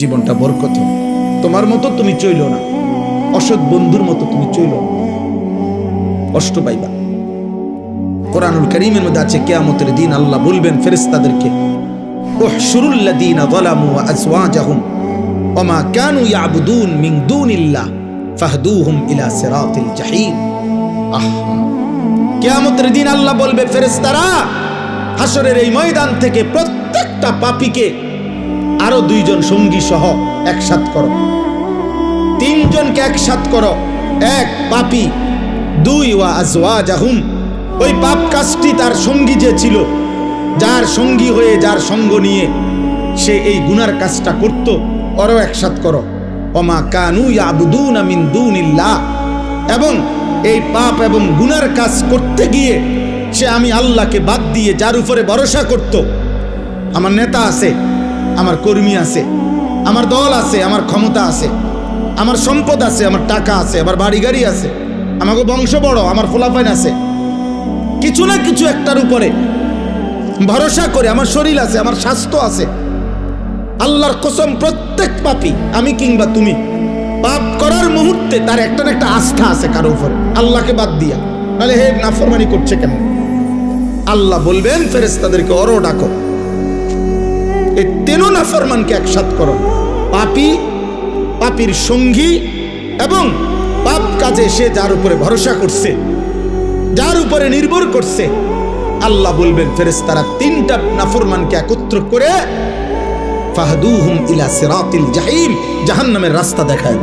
জীবনটা বরকত। তোমার মতো তুমি চইল না, অসৎ বন্ধুর মতো তুমি চইল না, কষ্ট পাইবা। কোরআনুল কারীমের মধ্যে আছে কিয়ামতের দিন আল্লাহ বলবেন ফেরেশতাদেরকে, উহশুরুল্লাযীনা যালামু ওয়া আযওয়াজাহুম ওয়া মা কানু ইয়াবুদুন মিন দুনিল্লাহ ফাহদুহুম ইলা সিরাতিল জাহিম। কিয়ামতের দিন আল্লাহ বলবে, ফেরেশতারা হাসরের এই ময়দান থেকে প্রত্যেকটা পাপীকে আরো দুইজন সঙ্গী সহ একসাথ করো, তিনজনকে একসাথ করো। এক পাপী, দুই ওয়া আযওয়াজাহুম, ওই পাপ কাজটি তার সঙ্গী যে ছিল, যার সঙ্গী হয়ে যার সঙ্গ নিয়ে সে এই গুনার কাজটা করত, ওরও একসাথ করো। ওমা কানু ইয়াবুদুনা মিন দুনিল্লাহ, এবং এই পাপ এবং গুনার কাজ করতে গিয়ে সে আমি আল্লাহকে বাদ দিয়ে যার উপরে ভরসা করত, আমার নেতা আছে, আমার কর্মী আছে, আমার দল আছে, আমার ক্ষমতা আছে, আমার সম্পদ আছে, আমার টাকা আছে, আমার বাড়ি গাড়ি আছে, আমাকে বংশ বড়, আমার ফলাফাইন আছে, কিছু না কিছু একটার উপরে ভরসা করে, আমার শরীর আছে, আমার স্বাস্থ্য আছে। আল্লাহর কসম, প্রত্যেক পাপী, আমি কিংবা তুমি, পাপ করার মুহূর্তে তার একটা না একটা আস্থা আছে কারো উপরে, আল্লাহকে বাদ দিয়া। নাহলে হে নাফরমানি করছে কেন? আল্লাহ বলবেন ফেরেশতাদেরকে, ওরও ডাকো, এই তেনো নাফরমানকে একসাথ করো, পাপী, পাপীর সঙ্গী, এবং পাপ কাজে সে যার উপরে ভরসা করছে, যার উপরে নির্ভর করছে। আল্লাহ বলবেন ফেরেশতারা তিনটা নাফরমানকে একত্র করে ফাহদুহুম ইলা সিরাতিল জাহিম, জাহান্নামের রাস্তা দেখায়।